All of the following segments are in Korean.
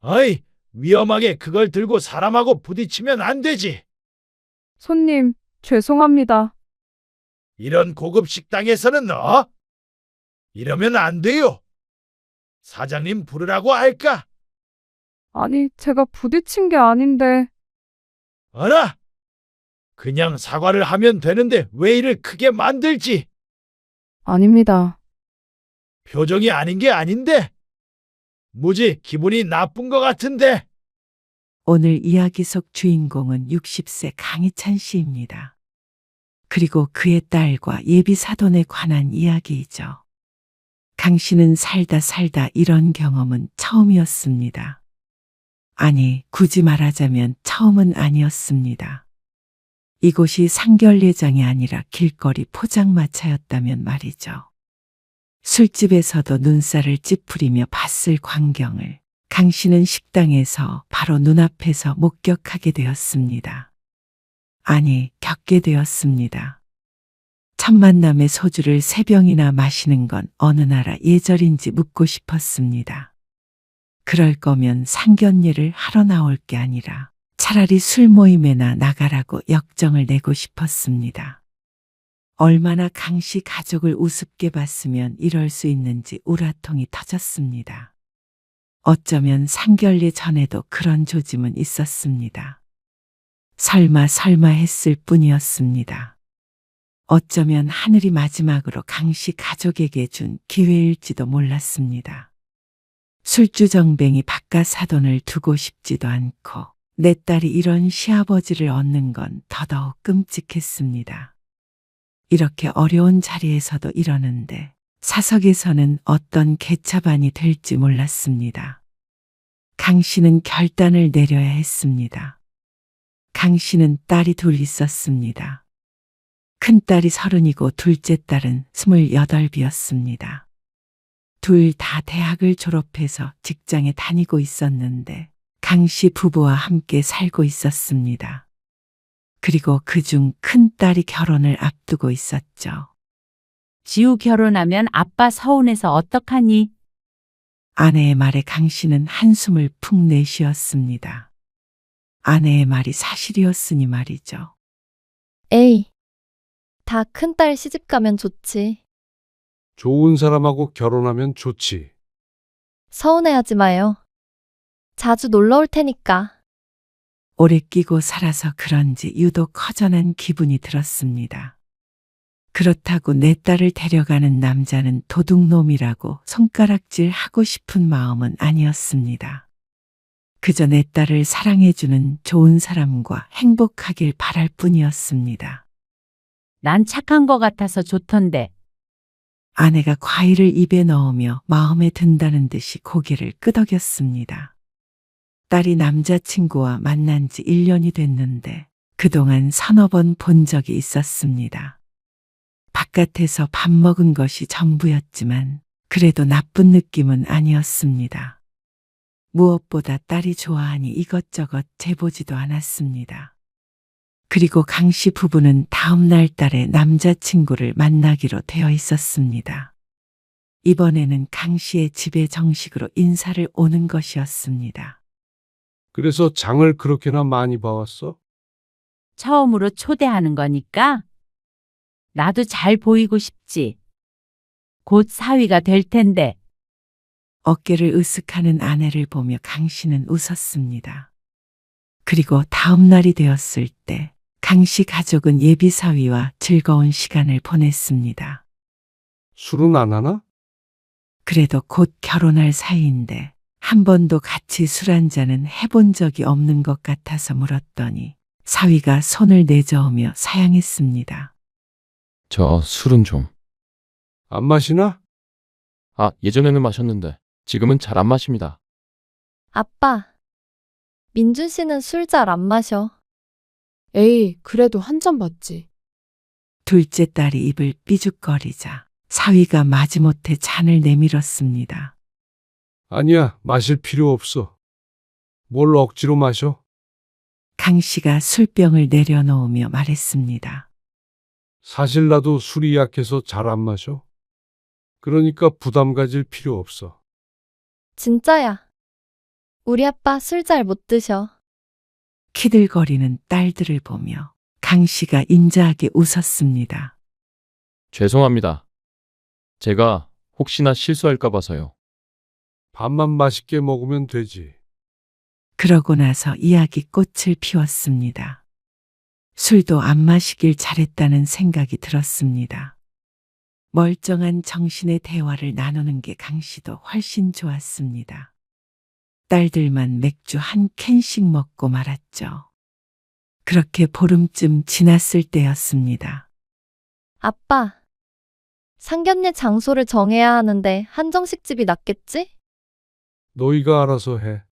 어이, 위험하게 그걸 들고 사람하고 부딪히면 안 되지. 손님, 죄송합니다. 이런 고급 식당에서는 이러면 안 돼요. 사장님 부르라고 할까? 아니, 제가 부딪힌 게 아닌데. 어라? 그냥 사과를 하면 되는데 왜 이를 크게 만들지? 아닙니다. 표정이 아닌 게 아닌데? 무지 기분이 나쁜 것 같은데? 오늘 이야기 속 주인공은 60세 강희찬 씨입니다. 그리고 그의 딸과 예비 사돈에 관한 이야기이죠. 강 씨는 살다 이런 경험은 처음이었습니다. 아니, 굳이 말하자면 처음은 아니었습니다. 이곳이 상결례장이 아니라 길거리 포장마차였다면 말이죠. 술집에서도 눈살을 찌푸리며 봤을 광경을 강 씨는 식당에서 바로 눈앞에서 목격하게 되었습니다. 아니, 겪게 되었습니다. 첫 만남의 소주를 3병이나 마시는 건 어느 나라 예절인지 묻고 싶었습니다. 그럴 거면 상견례를 하러 나올 게 아니라 차라리 술 모임에나 나가라고 역정을 내고 싶었습니다. 얼마나 강 씨 가족을 우습게 봤으면 이럴 수 있는지 우라통이 터졌습니다. 어쩌면 상견례 전에도 그런 조짐은 있었습니다. 설마 했을 뿐이었습니다. 어쩌면 하늘이 마지막으로 강 씨 가족에게 준 기회일지도 몰랐습니다. 술주정뱅이 바깥 사돈을 두고 싶지도 않고 내 딸이 이런 시아버지를 얻는 건 더더욱 끔찍했습니다. 이렇게 어려운 자리에서도 이러는데 사석에서는 어떤 개차반이 될지 몰랐습니다. 강 씨는 결단을 내려야 했습니다. 강 씨는 딸이 둘 있었습니다. 큰딸이 30이고 둘째 딸은 28이었습니다. 둘 다 대학을 졸업해서 직장에 다니고 있었는데 강 씨 부부와 함께 살고 있었습니다. 그리고 그중 큰딸이 결혼을 앞두고 있었죠. 지우 결혼하면 아빠 서운해서 어떡하니? 아내의 말에 강 씨는 한숨을 푹 내쉬었습니다. 아내의 말이 사실이었으니 말이죠. 에이, 다 큰딸 시집 가면 좋지. 좋은 사람하고 결혼하면 좋지. 서운해하지 마요. 자주 놀러 올 테니까. 오래 끼고 살아서 그런지 유독 허전한 기분이 들었습니다. 그렇다고 내 딸을 데려가는 남자는 도둑놈이라고 손가락질 하고 싶은 마음은 아니었습니다. 그저 내 딸을 사랑해주는 좋은 사람과 행복하길 바랄 뿐이었습니다. 난 착한 거 같아서 좋던데. 아내가 과일을 입에 넣으며 마음에 든다는 듯이 고개를 끄덕였습니다. 딸이 남자친구와 만난 지 1년이 됐는데 그동안 서너 번 본 적이 있었습니다. 바깥에서 밥 먹은 것이 전부였지만 그래도 나쁜 느낌은 아니었습니다. 무엇보다 딸이 좋아하니 이것저것 재보지도 않았습니다. 그리고 강 씨 부부는 다음 날 딸의 남자친구를 만나기로 되어 있었습니다. 이번에는 강 씨의 집에 정식으로 인사를 오는 것이었습니다. 그래서 장을 그렇게나 많이 봐왔어? 처음으로 초대하는 거니까 나도 잘 보이고 싶지. 곧 사위가 될 텐데. 어깨를 으쓱하는 아내를 보며 강 씨는 웃었습니다. 그리고 다음 날이 되었을 때 강 씨 가족은 예비 사위와 즐거운 시간을 보냈습니다. 술은 안 하나? 그래도 곧 결혼할 사이인데 한 번도 같이 술 한 잔은 해본 적이 없는 것 같아서 물었더니 사위가 손을 내저으며 사양했습니다. 저 술은 좀. 안 마시나? 아, 예전에는 마셨는데 지금은 잘 안 마십니다. 아빠, 민준 씨는 술 잘 안 마셔. 에이, 그래도 한 잔 받지. 둘째 딸이 입을 삐죽거리자 사위가 마지못해 잔을 내밀었습니다. 아니야, 마실 필요 없어. 뭘 억지로 마셔? 강 씨가 술병을 내려놓으며 말했습니다. 사실 나도 술이 약해서 잘 안 마셔. 그러니까 부담 가질 필요 없어. 진짜야. 우리 아빠 술 잘 못 드셔. 키들거리는 딸들을 보며 강 씨가 인자하게 웃었습니다. 죄송합니다. 제가 혹시나 실수할까 봐서요. 밥만 맛있게 먹으면 되지. 그러고 나서 이야기 꽃을 피웠습니다. 술도 안 마시길 잘했다는 생각이 들었습니다. 멀쩡한 정신의 대화를 나누는 게 강 씨도 훨씬 좋았습니다. 딸들만 맥주 한 캔씩 먹고 말았죠. 그렇게 보름쯤 지났을 때였습니다. 아빠, 상견례 장소를 정해야 하는데 한정식 집이 낫겠지? 너희가 알아서 해.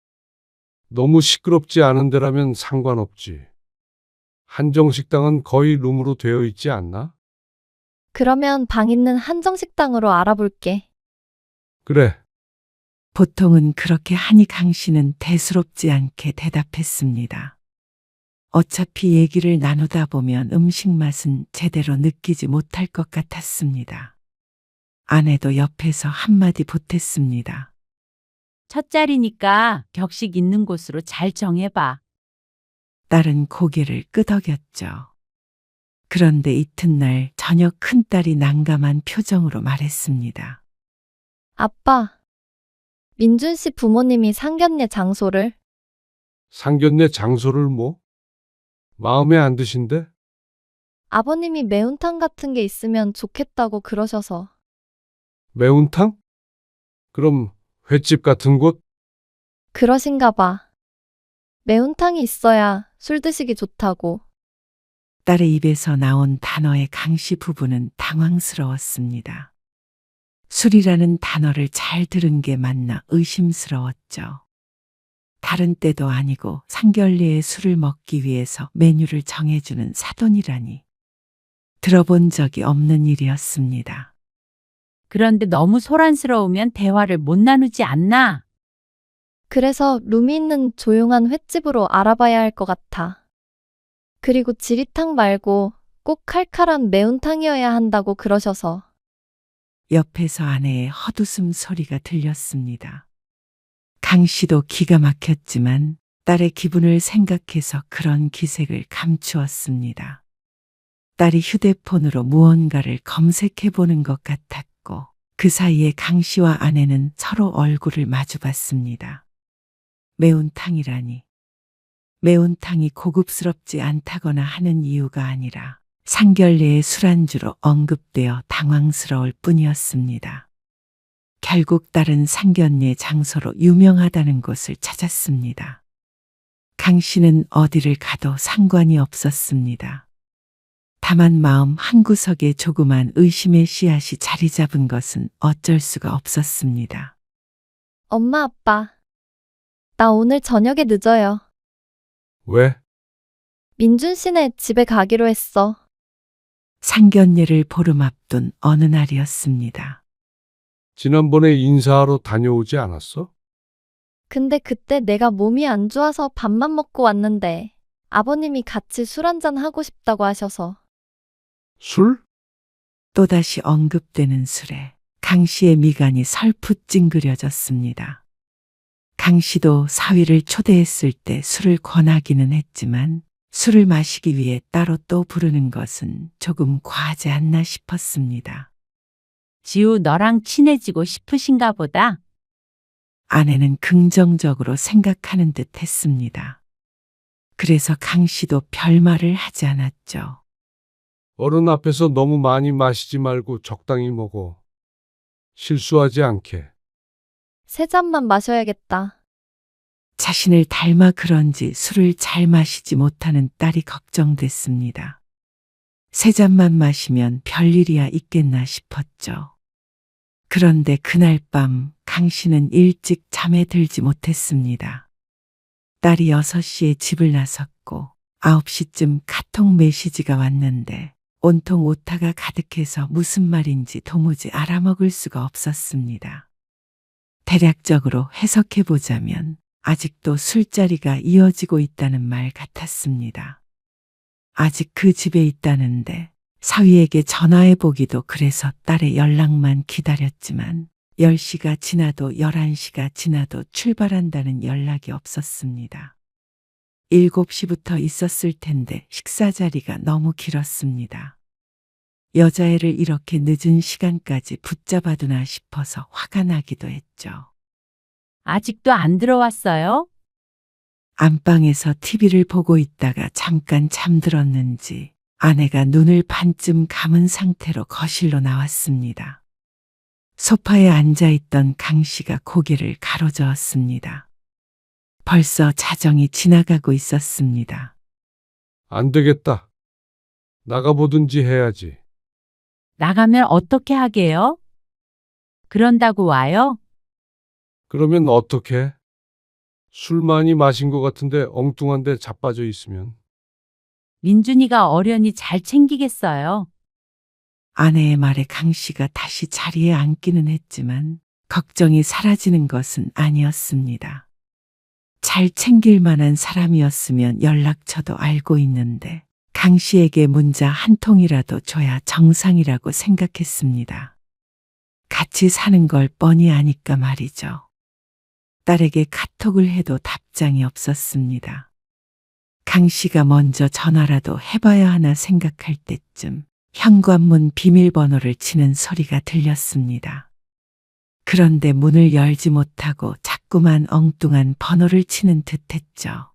너무 시끄럽지 않은 데라면 상관없지. 한정식당은 거의 룸으로 되어 있지 않나? 그러면 방 있는 한정식당으로 알아볼게. 그래. 보통은 그렇게 하니 강 씨는 대수롭지 않게 대답했습니다. 어차피 얘기를 나누다 보면 음식 맛은 제대로 느끼지 못할 것 같았습니다. 아내도 옆에서 한마디 보탰습니다. 첫 자리니까 격식 있는 곳으로 잘 정해봐. 딸은 고개를 끄덕였죠. 그런데 이튿날 저녁 큰딸이 난감한 표정으로 말했습니다. 아빠, 민준 씨 부모님이 상견례 장소를 상견례 장소를 뭐? 마음에 안 드신데? 아버님이 매운탕 같은 게 있으면 좋겠다고 그러셔서. 매운탕? 그럼 횟집 같은 곳? 그러신가 봐. 매운탕이 있어야 술 드시기 좋다고. 딸의 입에서 나온 단어에 강 씨 부부는 당황스러웠습니다. 술이라는 단어를 잘 들은 게 맞나 의심스러웠죠. 다른 때도 아니고 상견례에 술을 먹기 위해서 메뉴를 정해주는 사돈이라니. 들어본 적이 없는 일이었습니다. 그런데 너무 소란스러우면 대화를 못 나누지 않나? 그래서 룸이 있는 조용한 횟집으로 알아봐야 할 것 같아. 그리고 지리탕 말고 꼭 칼칼한 매운탕이어야 한다고 그러셔서. 옆에서 아내의 헛웃음 소리가 들렸습니다. 강 씨도 기가 막혔지만 딸의 기분을 생각해서 그런 기색을 감추었습니다. 딸이 휴대폰으로 무언가를 검색해 보는 것 같았고 그 사이에 강 씨와 아내는 서로 얼굴을 마주봤습니다. 매운탕이라니. 매운탕이 고급스럽지 않다거나 하는 이유가 아니라 상견례의 술안주로 언급되어 당황스러울 뿐이었습니다. 결국 딸은 상견례 장소로 유명하다는 곳을 찾았습니다. 강 씨는 어디를 가도 상관이 없었습니다. 다만 마음 한구석에 조그만 의심의 씨앗이 자리 잡은 것은 어쩔 수가 없었습니다. 엄마, 아빠. 나 오늘 저녁에 늦어요. 왜? 민준 씨네 집에 가기로 했어. 상견례를 보름 앞둔 어느 날이었습니다. 지난번에 인사하러 다녀오지 않았어? 근데 그때 내가 몸이 안 좋아서 밥만 먹고 왔는데 아버님이 같이 술 한잔 하고 싶다고 하셔서. 술? 또다시 언급되는 술에 강 씨의 미간이 설풋 찡그려졌습니다. 강 씨도 사위를 초대했을 때 술을 권하기는 했지만 술을 마시기 위해 따로 또 부르는 것은 조금 과하지 않나 싶었습니다. 지우 너랑 친해지고 싶으신가 보다. 아내는 긍정적으로 생각하는 듯 했습니다. 그래서 강 씨도 별말을 하지 않았죠. 어른 앞에서 너무 많이 마시지 말고 적당히 먹어. 실수하지 않게. 3잔만 마셔야겠다. 자신을 닮아 그런지 술을 잘 마시지 못하는 딸이 걱정됐습니다. 3잔만 마시면 별일이야 있겠나 싶었죠. 그런데 그날 밤 강 씨는 일찍 잠에 들지 못했습니다. 딸이 6시에 집을 나섰고 9시쯤 카톡 메시지가 왔는데 온통 오타가 가득해서 무슨 말인지 도무지 알아먹을 수가 없었습니다. 대략적으로 해석해보자면 아직도 술자리가 이어지고 있다는 말 같았습니다. 아직 그 집에 있다는데 사위에게 전화해보기도 그래서 딸의 연락만 기다렸지만 10시가 지나도 11시가 지나도 출발한다는 연락이 없었습니다. 7시부터 있었을 텐데 식사 자리가 너무 길었습니다. 여자애를 이렇게 늦은 시간까지 붙잡아두나 싶어서 화가 나기도 했죠. 아직도 안 들어왔어요? 안방에서 TV를 보고 있다가 잠깐 잠들었는지 아내가 눈을 반쯤 감은 상태로 거실로 나왔습니다. 소파에 앉아있던 강 씨가 고개를 가로저었습니다. 벌써 자정이 지나가고 있었습니다. 안 되겠다. 나가보든지 해야지. 나가면 어떻게 하게요? 그런다고 와요? 그러면 어떡해? 술 많이 마신 것 같은데 엉뚱한데 자빠져 있으면. 민준이가 어련히 잘 챙기겠어요. 아내의 말에 강 씨가 다시 자리에 앉기는 했지만 걱정이 사라지는 것은 아니었습니다. 잘 챙길 만한 사람이었으면 연락처도 알고 있는데 강 씨에게 문자 한 통이라도 줘야 정상이라고 생각했습니다. 같이 사는 걸 뻔히 아니까 말이죠. 딸에게 카톡을 해도 답장이 없었습니다. 강 씨가 먼저 전화라도 해봐야 하나 생각할 때쯤 현관문 비밀번호를 치는 소리가 들렸습니다. 그런데 문을 열지 못하고 자꾸만 엉뚱한 번호를 치는 듯했죠.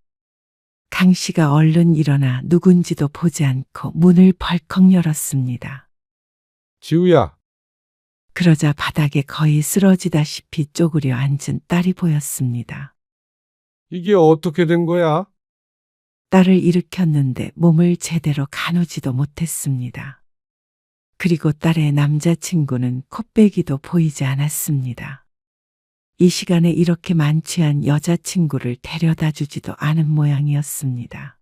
강 씨가 얼른 일어나 누군지도 보지 않고 문을 벌컥 열었습니다. 지우야, 그러자 바닥에 거의 쓰러지다시피 쪼그려 앉은 딸이 보였습니다. 이게 어떻게 된 거야? 딸을 일으켰는데 몸을 제대로 가누지도 못했습니다. 그리고 딸의 남자친구는 코빼기도 보이지 않았습니다. 이 시간에 이렇게 만취한 여자친구를 데려다 주지도 않은 모양이었습니다.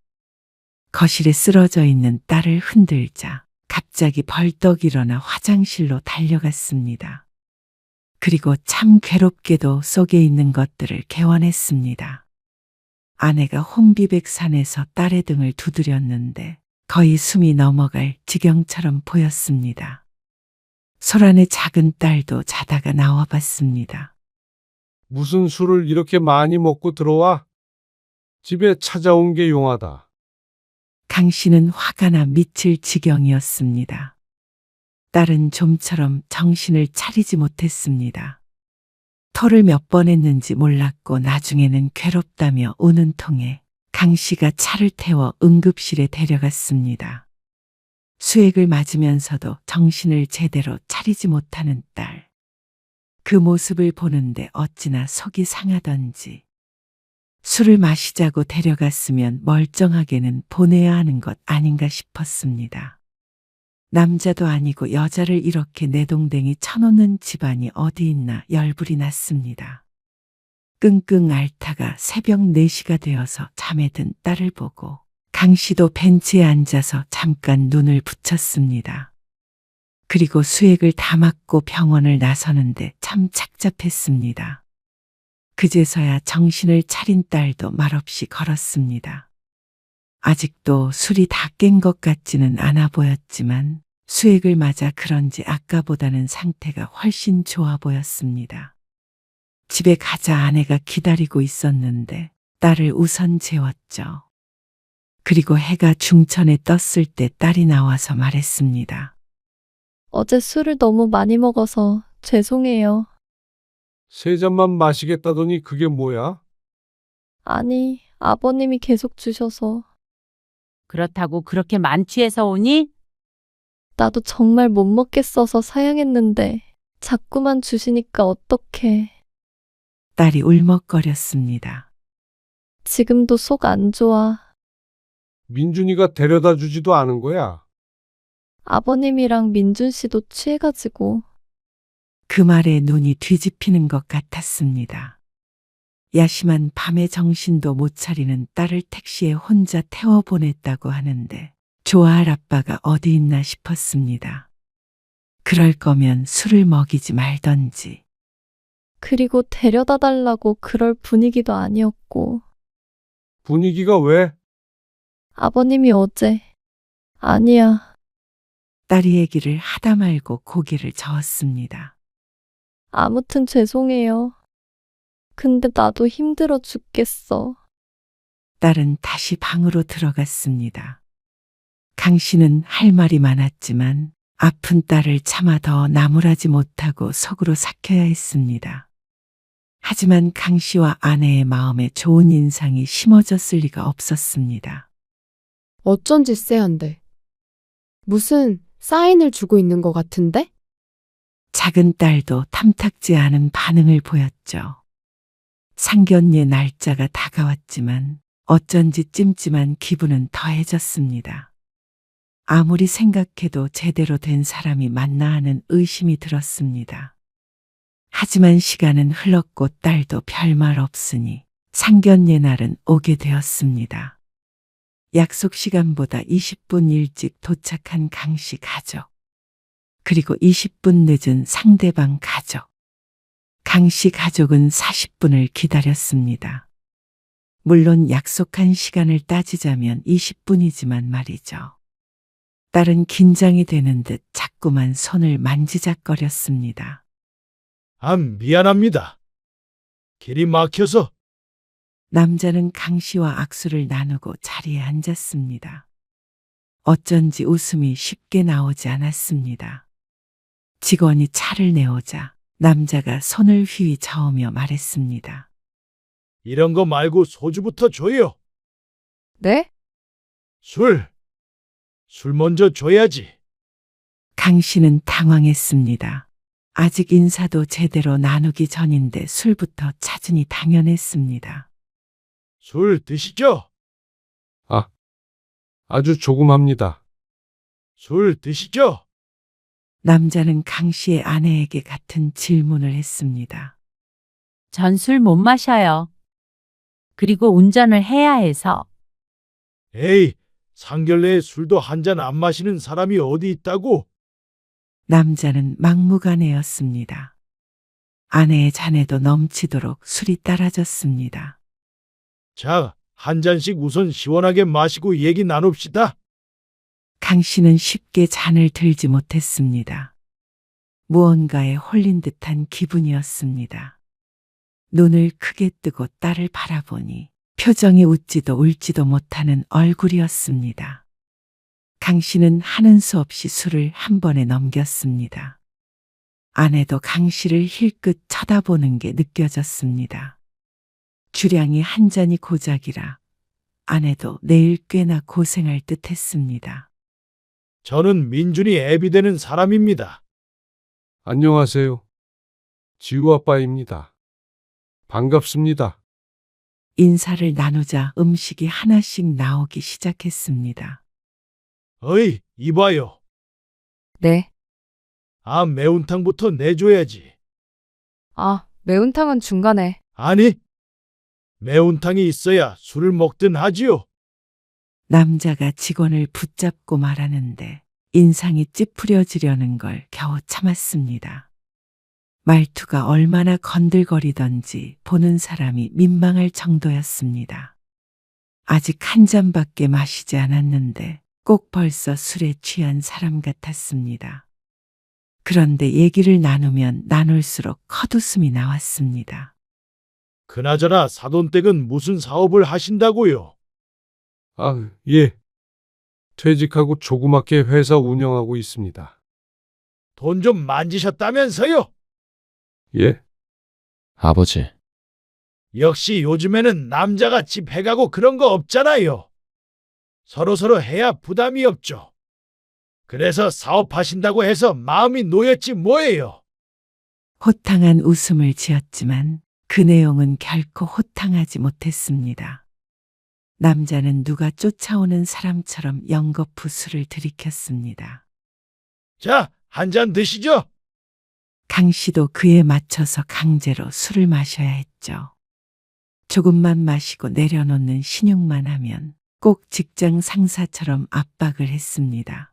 거실에 쓰러져 있는 딸을 흔들자 갑자기 벌떡 일어나 화장실로 달려갔습니다. 그리고 참 괴롭게도 속에 있는 것들을 개원했습니다. 아내가 혼비백산에서 딸의 등을 두드렸는데 거의 숨이 넘어갈 지경처럼 보였습니다. 소란의 작은 딸도 자다가 나와봤습니다. 무슨 술을 이렇게 많이 먹고 들어와? 집에 찾아온 게 용하다. 강 씨는 화가 나 미칠 지경이었습니다. 딸은 좀처럼 정신을 차리지 못했습니다. 토를 몇 번 했는지 몰랐고 나중에는 괴롭다며 우는 통에 강 씨가 차를 태워 응급실에 데려갔습니다. 수액을 맞으면서도 정신을 제대로 차리지 못하는 딸. 그 모습을 보는데 어찌나 속이 상하던지. 술을 마시자고 데려갔으면 멀쩡하게는 보내야 하는 것 아닌가 싶었습니다. 남자도 아니고 여자를 이렇게 내동댕이 쳐놓는 집안이 어디 있나 열불이 났습니다. 끙끙 앓다가 새벽 4시가 되어서 잠에 든 딸을 보고 강 씨도 벤치에 앉아서 잠깐 눈을 붙였습니다. 그리고 수액을 다 맞고 병원을 나서는데 참 착잡했습니다. 그제서야 정신을 차린 딸도 말없이 걸었습니다. 아직도 술이 다 깬 것 같지는 않아 보였지만 수액을 맞아 그런지 아까보다는 상태가 훨씬 좋아 보였습니다. 집에 가자 아내가 기다리고 있었는데 딸을 우선 재웠죠. 그리고 해가 중천에 떴을 때 딸이 나와서 말했습니다. 어제 술을 너무 많이 먹어서 죄송해요. 3잔만 마시겠다더니 그게 뭐야? 아니, 아버님이 계속 주셔서. 그렇다고 그렇게 만취해서 오니? 나도 정말 못 먹겠어서 사양했는데 자꾸만 주시니까 어떡해. 딸이 울먹거렸습니다. 지금도 속 안 좋아. 민준이가 데려다 주지도 않은 거야. 아버님이랑 민준 씨도 취해가지고. 그 말에 눈이 뒤집히는 것 같았습니다. 야심한 밤에 정신도 못 차리는 딸을 택시에 혼자 태워보냈다고 하는데 좋아할 아빠가 어디 있나 싶었습니다. 그럴 거면 술을 먹이지 말던지. 그리고 데려다 달라고 그럴 분위기도 아니었고. 분위기가 왜? 아버님이 어제. 아니야. 딸이 얘기를 하다 말고 고개를 저었습니다. 아무튼 죄송해요. 근데 나도 힘들어 죽겠어. 딸은 다시 방으로 들어갔습니다. 강 씨는 할 말이 많았지만 아픈 딸을 차마 더 나무라지 못하고 속으로 삭혀야 했습니다. 하지만 강 씨와 아내의 마음에 좋은 인상이 심어졌을 리가 없었습니다. 어쩐지 쎄한데. 무슨 사인을 주고 있는 것 같은데? 작은 딸도 탐탁지 않은 반응을 보였죠. 상견례 날짜가 다가왔지만 어쩐지 찜찜한 기분은 더해졌습니다. 아무리 생각해도 제대로 된 사람이 맞나 하는 의심이 들었습니다. 하지만 시간은 흘렀고 딸도 별말 없으니 상견례 날은 오게 되었습니다. 약속 시간보다 20분 일찍 도착한 강씨 가족. 그리고 20분 늦은 상대방 가족. 강씨 가족은 40분을 기다렸습니다. 물론 약속한 시간을 따지자면 20분이지만 말이죠. 딸은 긴장이 되는 듯 자꾸만 손을 만지작거렸습니다. 미안합니다. 길이 막혀서. 남자는 강 씨와 악수를 나누고 자리에 앉았습니다. 어쩐지 웃음이 쉽게 나오지 않았습니다. 직원이 차를 내오자 남자가 손을 휘휘 저으며 말했습니다. 이런 거 말고 소주부터 줘요. 네? 술 먼저 줘야지. 강 씨는 당황했습니다. 아직 인사도 제대로 나누기 전인데 술부터 찾으니 당연했습니다. 술 드시죠? 아주 조금 합니다. 술 드시죠? 남자는 강 씨의 아내에게 같은 질문을 했습니다. 전 술 못 마셔요. 그리고 운전을 해야 해서. 에이, 상견례에 술도 한 잔 안 마시는 사람이 어디 있다고? 남자는 막무가내였습니다. 아내의 잔에도 넘치도록 술이 따라졌습니다. 자, 한 잔씩 우선 시원하게 마시고 얘기 나눕시다. 강 씨는 쉽게 잔을 들지 못했습니다. 무언가에 홀린 듯한 기분이었습니다. 눈을 크게 뜨고 딸을 바라보니 표정이 웃지도 울지도 못하는 얼굴이었습니다. 강 씨는 하는 수 없이 술을 한 번에 넘겼습니다. 아내도 강 씨를 힐끗 쳐다보는 게 느껴졌습니다. 주량이 한 잔이 고작이라 아내도 내일 꽤나 고생할 듯 했습니다. 저는 민준이 애비되는 사람입니다. 안녕하세요. 지우 아빠입니다. 반갑습니다. 인사를 나누자 음식이 하나씩 나오기 시작했습니다. 어이, 이봐요. 네. 매운탕부터 내줘야지. 매운탕은 중간에. 아니, 매운탕이 있어야 술을 먹든 하지요. 남자가 직원을 붙잡고 말하는데 인상이 찌푸려지려는 걸 겨우 참았습니다. 말투가 얼마나 건들거리던지 보는 사람이 민망할 정도였습니다. 아직 한 잔밖에 마시지 않았는데 꼭 벌써 술에 취한 사람 같았습니다. 그런데 얘기를 나누면 나눌수록 헛웃음이 나왔습니다. 그나저나 사돈댁은 무슨 사업을 하신다고요? 예. 퇴직하고 조그맣게 회사 운영하고 있습니다. 돈 좀 만지셨다면서요? 예. 아버지, 역시 요즘에는 남자가 집 해가고 그런 거 없잖아요. 서로서로 해야 부담이 없죠. 그래서 사업하신다고 해서 마음이 놓였지 뭐예요. 호탕한 웃음을 지었지만 그 내용은 결코 호탕하지 못했습니다. 남자는 누가 쫓아오는 사람처럼 연거푸 술을 들이켰습니다. 자, 한 잔 드시죠. 강 씨도 그에 맞춰서 강제로 술을 마셔야 했죠. 조금만 마시고 내려놓는 신용만 하면 꼭 직장 상사처럼 압박을 했습니다.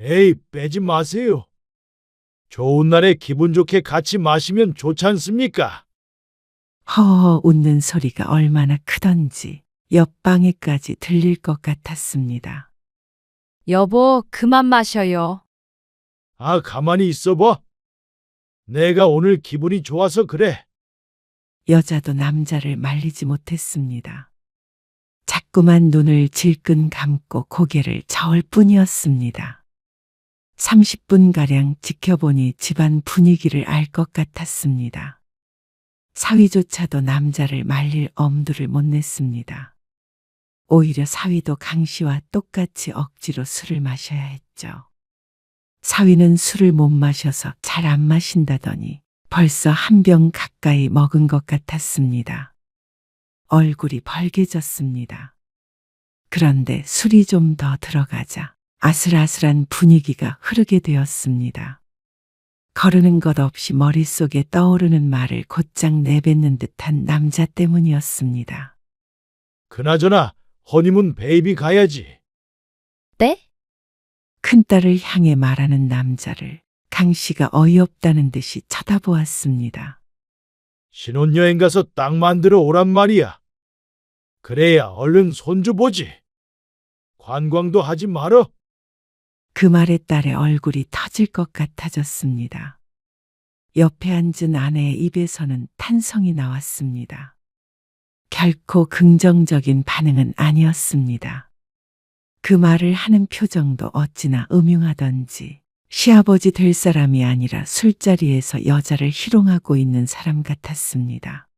에이, 빼지 마세요. 좋은 날에 기분 좋게 같이 마시면 좋지 않습니까? 허허 웃는 소리가 얼마나 크던지 옆방에까지 들릴 것 같았습니다. 여보, 그만 마셔요. 가만히 있어봐. 내가 오늘 기분이 좋아서 그래. 여자도 남자를 말리지 못했습니다. 자꾸만 눈을 질끈 감고 고개를 저을 뿐이었습니다. 30분가량 지켜보니 집안 분위기를 알 것 같았습니다. 사위조차도 남자를 말릴 엄두를 못 냈습니다. 오히려 사위도 강 씨와 똑같이 억지로 술을 마셔야 했죠. 사위는 술을 못 마셔서 잘 안 마신다더니 벌써 한 병 가까이 먹은 것 같았습니다. 얼굴이 벌개졌습니다. 그런데 술이 좀 더 들어가자 아슬아슬한 분위기가 흐르게 되었습니다. 거르는 것 없이 머릿속에 떠오르는 말을 곧장 내뱉는 듯한 남자 때문이었습니다. 그나저나 허니문 베이비 가야지. 네? 큰딸을 향해 말하는 남자를 강 씨가 어이없다는 듯이 쳐다보았습니다. 신혼여행 가서 딱 만들어 오란 말이야. 그래야 얼른 손주 보지. 관광도 하지 말어. 그 말에 딸의 얼굴이 터질 것 같아졌습니다. 옆에 앉은 아내의 입에서는 탄성이 나왔습니다. 결코 긍정적인 반응은 아니었습니다. 그 말을 하는 표정도 어찌나 음흉하던지 시아버지 될 사람이 아니라 술자리에서 여자를 희롱하고 있는 사람 같았습니다.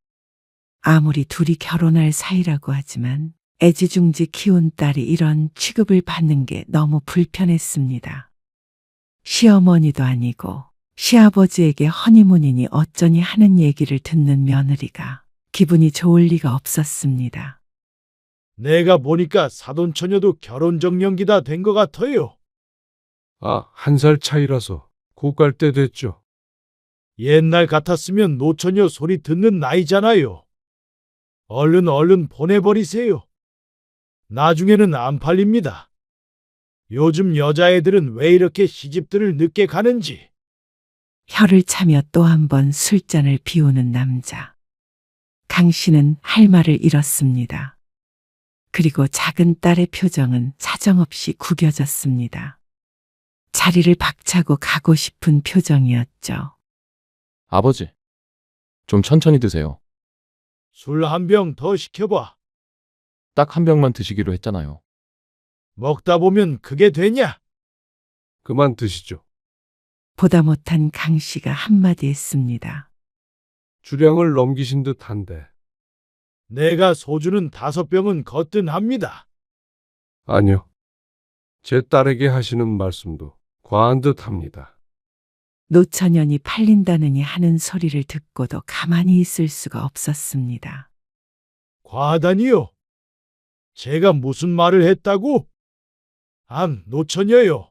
아무리 둘이 결혼할 사이라고 하지만 애지중지 키운 딸이 이런 취급을 받는 게 너무 불편했습니다. 시어머니도 아니고 시아버지에게 허니문이니 어쩌니 하는 얘기를 듣는 며느리가 기분이 좋을 리가 없었습니다. 내가 보니까 사돈처녀도 결혼정년기다 된 것 같아요. 아, 1살 차이라서 고갈 때 됐죠. 옛날 같았으면 노처녀 소리 듣는 나이잖아요. 얼른 보내버리세요. 나중에는 안 팔립니다. 요즘 여자애들은 왜 이렇게 시집들을 늦게 가는지. 혀를 차며 또 한 번 술잔을 비우는 남자. 강 씨는 할 말을 잃었습니다. 그리고 작은 딸의 표정은 사정없이 구겨졌습니다. 자리를 박차고 가고 싶은 표정이었죠. 아버지, 좀 천천히 드세요. 술 한 병 더 시켜봐. 딱 한 병만 드시기로 했잖아요. 먹다 보면 그게 되냐? 그만 드시죠. 보다 못한 강 씨가 한마디 했습니다. 주량을 넘기신 듯한데. 내가 소주는 5병은 거뜬합니다. 아니요. 제 딸에게 하시는 말씀도 과한 듯합니다. 노처년이 팔린다느니 하는 소리를 듣고도 가만히 있을 수가 없었습니다. 과하다니요? 제가 무슨 말을 했다고? 노처녀요.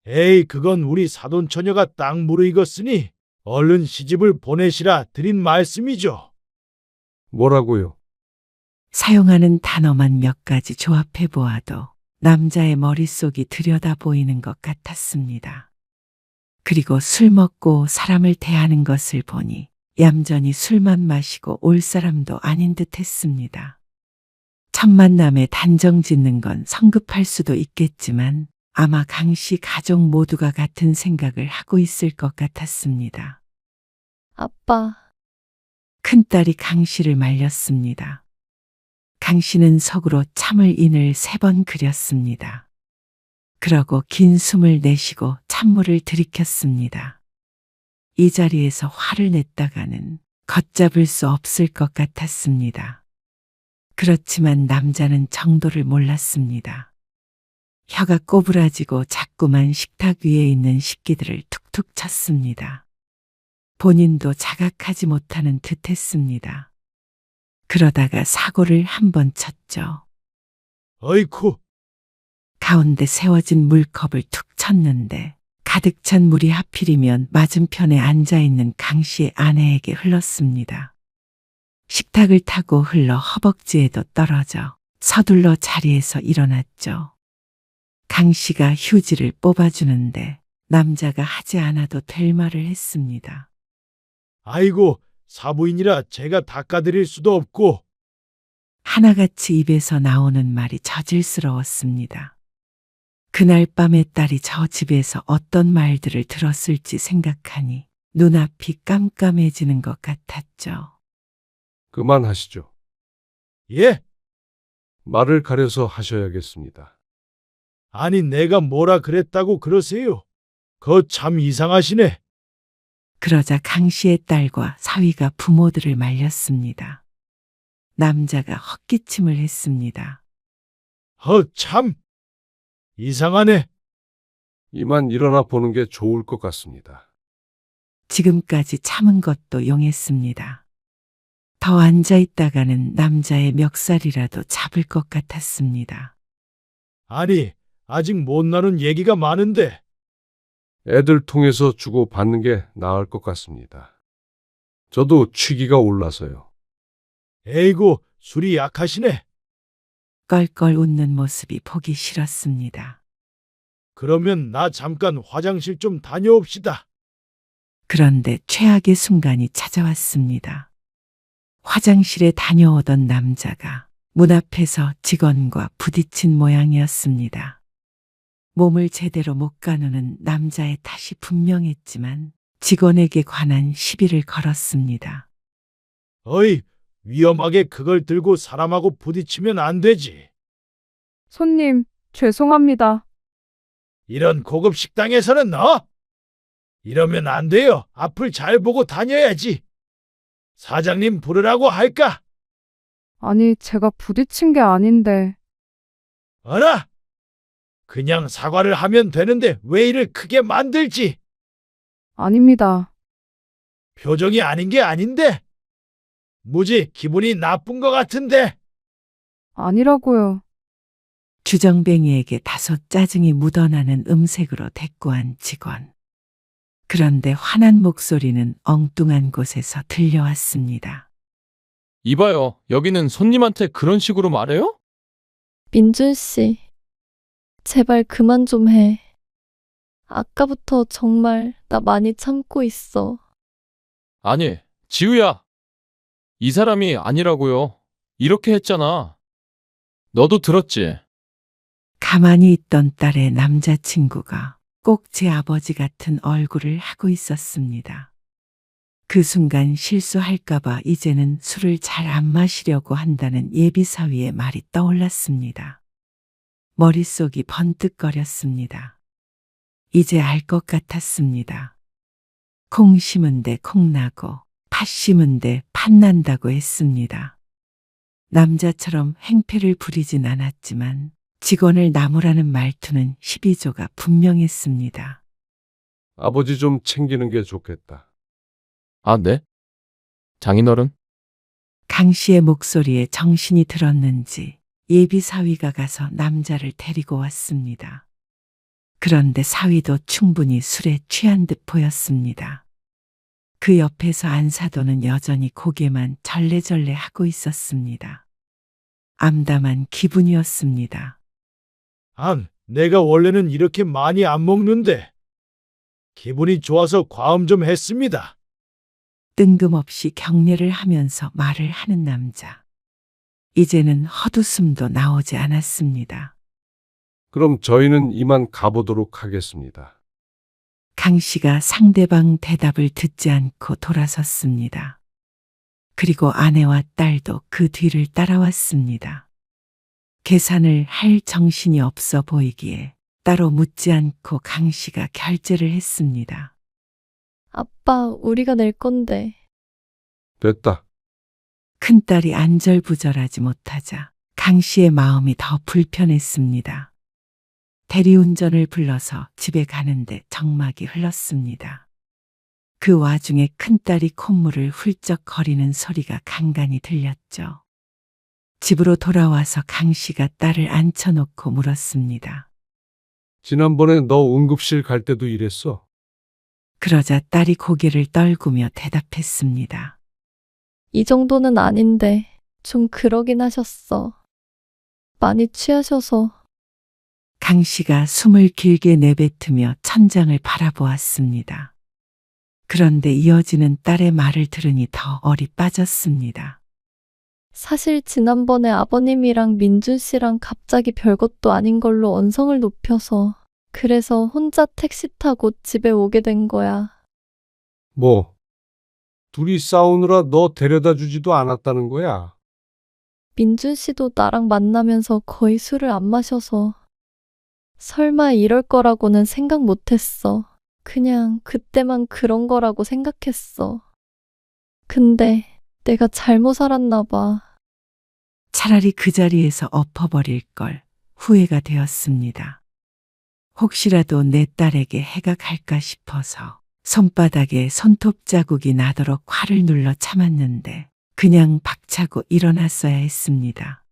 에이, 그건 우리 사돈처녀가 딱 무르익었으니 얼른 시집을 보내시라 드린 말씀이죠. 뭐라고요? 사용하는 단어만 몇 가지 조합해 보아도 남자의 머릿속이 들여다 보이는 것 같았습니다. 그리고 술 먹고 사람을 대하는 것을 보니 얌전히 술만 마시고 올 사람도 아닌 듯 했습니다. 첫 만남에 단정 짓는 건 성급할 수도 있겠지만 아마 강 씨 가족 모두가 같은 생각을 하고 있을 것 같았습니다. 아빠, 큰딸이 강 씨를 말렸습니다. 강 씨는 속으로 참을 인을 3번 그렸습니다. 그러고 긴 숨을 내쉬고 찬물을 들이켰습니다. 이 자리에서 화를 냈다가는 걷잡을 수 없을 것 같았습니다. 그렇지만 남자는 정도를 몰랐습니다. 혀가 꼬부라지고 자꾸만 식탁 위에 있는 식기들을 툭툭 쳤습니다. 본인도 자각하지 못하는 듯 했습니다. 그러다가 사고를 한 번 쳤죠. 어이쿠, 가운데 세워진 물컵을 툭 쳤는데 가득 찬 물이 하필이면 맞은편에 앉아있는 강 씨의 아내에게 흘렀습니다. 식탁을 타고 흘러 허벅지에도 떨어져 서둘러 자리에서 일어났죠. 강 씨가 휴지를 뽑아주는데 남자가 하지 않아도 될 말을 했습니다. 아이고, 사부인이라 제가 닦아드릴 수도 없고. 하나같이 입에서 나오는 말이 저질스러웠습니다. 그날 밤에 딸이 저 집에서 어떤 말들을 들었을지 생각하니 눈앞이 깜깜해지는 것 같았죠. 그만하시죠. 예? 말을 가려서 하셔야겠습니다. 아니 내가 뭐라 그랬다고 그러세요? 그거 참 이상하시네. 그러자 강 씨의 딸과 사위가 부모들을 말렸습니다. 남자가 헛기침을 했습니다. 참 이상하네. 이만 일어나 보는 게 좋을 것 같습니다. 지금까지 참은 것도 용했습니다. 더 앉아 있다가는 남자의 멱살이라도 잡을 것 같았습니다. 아니 아직 못 나눈 얘기가 많은데. 애들 통해서 주고 받는 게 나을 것 같습니다. 저도 취기가 올라서요. 에이구 술이 약하시네. 껄껄 웃는 모습이 보기 싫었습니다. 그러면 나 잠깐 화장실 좀 다녀옵시다. 그런데 최악의 순간이 찾아왔습니다. 화장실에 다녀오던 남자가 문 앞에서 직원과 부딪힌 모양이었습니다. 몸을 제대로 못 가누는 남자의 탓이 분명했지만 직원에게 관한 시비를 걸었습니다. 어이 위험하게 그걸 들고 사람하고 부딪히면 안 되지. 손님, 죄송합니다. 이런 고급 식당에서는 이러면 안 돼요. 앞을 잘 보고 다녀야지. 사장님 부르라고 할까? 아니, 제가 부딪힌 게 아닌데. 어라? 그냥 사과를 하면 되는데 왜 이를 크게 만들지? 아닙니다. 표정이 아닌 게 아닌데? 무지 기분이 나쁜 것 같은데? 아니라고요. 주정뱅이에게 다소 짜증이 묻어나는 음색으로 대꾸한 직원. 그런데 화난 목소리는 엉뚱한 곳에서 들려왔습니다. 이봐요. 여기는 손님한테 그런 식으로 말해요? 민준 씨, 제발 그만 좀 해. 아까부터 정말 나 많이 참고 있어. 아니, 지우야. 이 사람이 아니라고요. 이렇게 했잖아. 너도 들었지? 가만히 있던 딸의 남자친구가 꼭 제 아버지 같은 얼굴을 하고 있었습니다. 그 순간 실수할까봐 이제는 술을 잘 안 마시려고 한다는 예비사위의 말이 떠올랐습니다. 머릿속이 번뜩거렸습니다. 이제 알 것 같았습니다. 콩 심은 데 콩 나고 팥 심은 데 팥 난다고 했습니다. 남자처럼 행패를 부리진 않았지만 직원을 나무라는 말투는 12조가 분명했습니다. 아버지 좀 챙기는 게 좋겠다. 아, 네? 장인어른? 강 씨의 목소리에 정신이 들었는지 예비 사위가 가서 남자를 데리고 왔습니다. 그런데 사위도 충분히 술에 취한 듯 보였습니다. 그 옆에서 안사도는 여전히 고개만 절레절레 하고 있었습니다. 암담한 기분이었습니다. 내가 원래는 이렇게 많이 안 먹는데. 기분이 좋아서 과음 좀 했습니다. 뜬금없이 경례를 하면서 말을 하는 남자. 이제는 헛웃음도 나오지 않았습니다. 그럼 저희는 이만 가보도록 하겠습니다. 강 씨가 상대방 대답을 듣지 않고 돌아섰습니다. 그리고 아내와 딸도 그 뒤를 따라왔습니다. 계산을 할 정신이 없어 보이기에 따로 묻지 않고 강 씨가 결제를 했습니다. 아빠, 우리가 낼 건데. 됐다. 큰딸이 안절부절하지 못하자 강 씨의 마음이 더 불편했습니다. 대리운전을 불러서 집에 가는데 정막이 흘렀습니다. 그 와중에 큰딸이 콧물을 훌쩍 거리는 소리가 간간히 들렸죠. 집으로 돌아와서 강 씨가 딸을 앉혀놓고 물었습니다. 지난번에 너 응급실 갈 때도 이랬어? 그러자 딸이 고개를 떨구며 대답했습니다. 이 정도는 아닌데 좀 그러긴 하셨어. 많이 취하셔서. 강 씨가 숨을 길게 내뱉으며 천장을 바라보았습니다. 그런데 이어지는 딸의 말을 들으니 더 얼이 빠졌습니다. 사실 지난번에 아버님이랑 민준 씨랑 갑자기 별것도 아닌 걸로 언성을 높여서 그래서 혼자 택시 타고 집에 오게 된 거야. 뭐, 둘이 싸우느라 너 데려다 주지도 않았다는 거야? 민준 씨도 나랑 만나면서 거의 술을 안 마셔서 설마 이럴 거라고는 생각 못 했어. 그냥 그때만 그런 거라고 생각했어. 근데 내가 잘못 알았나 봐. 차라리 그 자리에서 엎어버릴 걸 후회가 되었습니다. 혹시라도 내 딸에게 해가 갈까 싶어서 손바닥에 손톱 자국이 나도록 화를 눌러 참았는데 그냥 박차고 일어났어야 했습니다.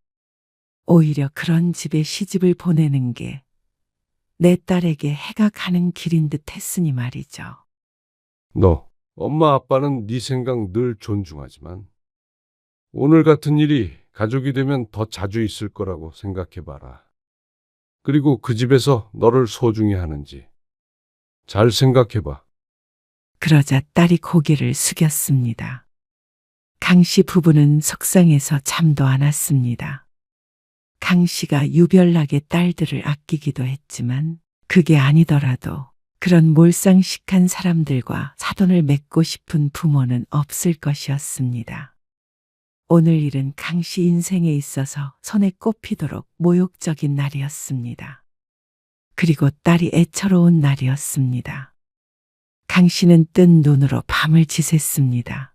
오히려 그런 집에 시집을 보내는 게 내 딸에게 해가 가는 길인 듯 했으니 말이죠. 너, 엄마 아빠는 네 생각 늘 존중하지만 오늘 같은 일이 가족이 되면 더 자주 있을 거라고 생각해봐라. 그리고 그 집에서 너를 소중히 하는지 잘 생각해봐. 그러자 딸이 고개를 숙였습니다. 강 씨 부부는 속상해서 잠도 안 왔습니다. 강 씨가 유별나게 딸들을 아끼기도 했지만 그게 아니더라도 그런 몰상식한 사람들과 사돈을 맺고 싶은 부모는 없을 것이었습니다. 오늘 일은 강 씨 인생에 있어서 손에 꼽히도록 모욕적인 날이었습니다. 그리고 딸이 애처로운 날이었습니다. 강 씨는 뜬 눈으로 밤을 지샜습니다.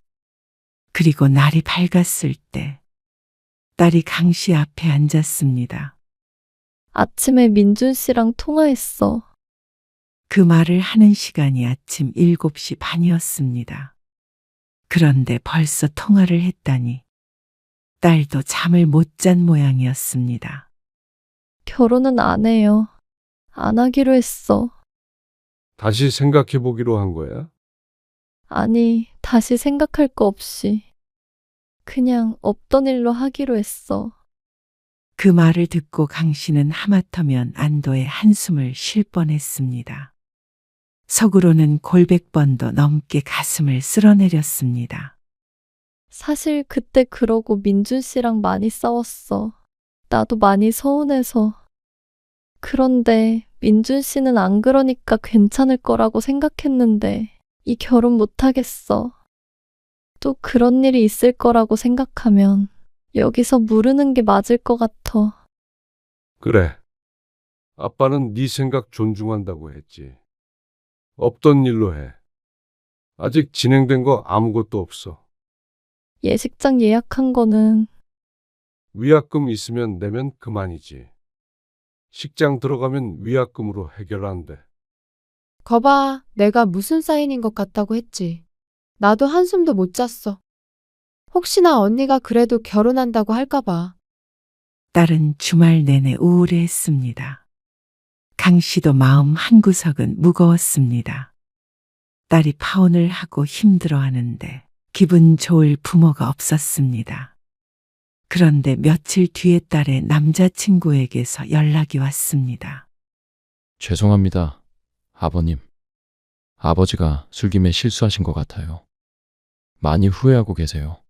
그리고 날이 밝았을 때 딸이 강 씨 앞에 앉았습니다. 아침에 민준 씨랑 통화했어. 그 말을 하는 시간이 아침 7시 반이었습니다. 그런데 벌써 통화를 했다니 딸도 잠을 못 잔 모양이었습니다. 결혼은 안 해요. 안 하기로 했어. 다시 생각해 보기로 한 거야? 아니, 다시 생각할 거 없이. 그냥 없던 일로 하기로 했어. 그 말을 듣고 강 씨는 하마터면 안도의 한숨을 쉴 뻔했습니다. 속으로는 골백 번도 넘게 가슴을 쓸어내렸습니다. 사실 그때 그러고 민준 씨랑 많이 싸웠어. 나도 많이 서운해서. 그런데 민준 씨는 안 그러니까 괜찮을 거라고 생각했는데 이 결혼 못 하겠어. 또 그런 일이 있을 거라고 생각하면 여기서 무르는 게 맞을 것 같아. 그래. 아빠는 네 생각 존중한다고 했지. 없던 일로 해. 아직 진행된 거 아무것도 없어. 예식장 예약한 거는 위약금 있으면 내면 그만이지. 식장 들어가면 위약금으로 해결 안 돼. 거봐, 내가 무슨 사인인 것 같다고 했지. 나도 한숨도 못 잤어. 혹시나 언니가 그래도 결혼한다고 할까봐. 딸은 주말 내내 우울해했습니다. 강 씨도 마음 한구석은 무거웠습니다. 딸이 파혼을 하고 힘들어하는데 기분 좋을 부모가 없었습니다. 그런데 며칠 뒤에 딸의 남자친구에게서 연락이 왔습니다. 죄송합니다. 아버님. 아버지가 술김에 실수하신 것 같아요. 많이 후회하고 계세요.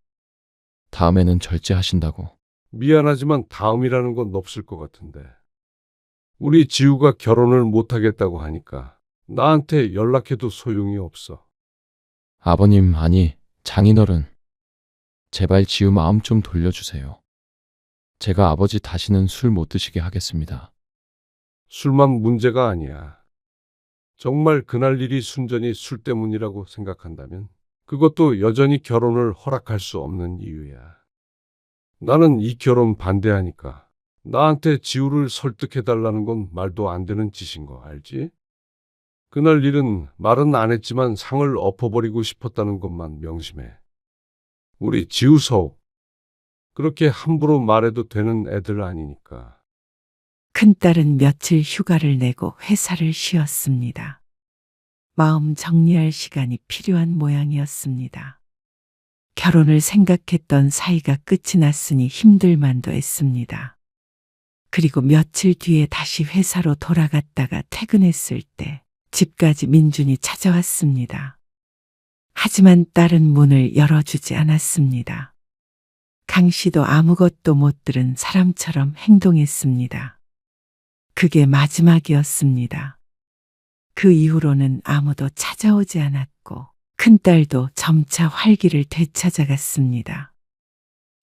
다음에는 절제하신다고. 미안하지만 다음이라는 건 없을 것 같은데. 우리 지우가 결혼을 못하겠다고 하니까 나한테 연락해도 소용이 없어. 아버님, 아니, 장인어른. 제발 지우 마음 좀 돌려주세요. 제가 아버지 다시는 술 못 드시게 하겠습니다. 술만 문제가 아니야. 정말 그날 일이 순전히 술 때문이라고 생각한다면 그것도 여전히 결혼을 허락할 수 없는 이유야. 나는 이 결혼 반대하니까 나한테 지우를 설득해달라는 건 말도 안 되는 짓인 거 알지? 그날 일은 말은 안 했지만 상을 엎어버리고 싶었다는 것만 명심해. 우리 지우 서우. 그렇게 함부로 말해도 되는 애들 아니니까. 큰딸은 며칠 휴가를 내고 회사를 쉬었습니다. 마음 정리할 시간이 필요한 모양이었습니다. 결혼을 생각했던 사이가 끝이 났으니 힘들만도 했습니다. 그리고 며칠 뒤에 다시 회사로 돌아갔다가 퇴근했을 때 집까지 민준이 찾아왔습니다. 하지만 딸은 문을 열어주지 않았습니다. 강 씨도 아무것도 못 들은 사람처럼 행동했습니다. 그게 마지막이었습니다. 그 이후로는 아무도 찾아오지 않았고 큰딸도 점차 활기를 되찾아갔습니다.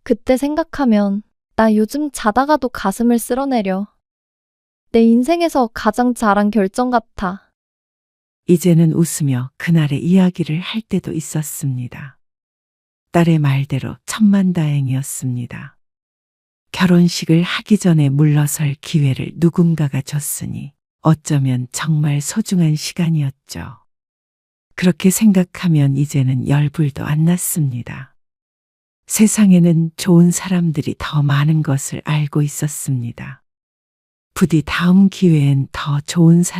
그때 생각하면 나 요즘 자다가도 가슴을 쓸어내려. 내 인생에서 가장 잘한 결정 같아. 이제는 웃으며 그날의 이야기를 할 때도 있었습니다. 딸의 말대로 천만다행이었습니다. 결혼식을 하기 전에 물러설 기회를 누군가가 줬으니 어쩌면 정말 소중한 시간이었죠. 그렇게 생각하면 이제는 열불도 안 났습니다. 세상에는 좋은 사람들이 더 많은 것을 알고 있었습니다. 부디 다음 기회엔 더 좋은 사람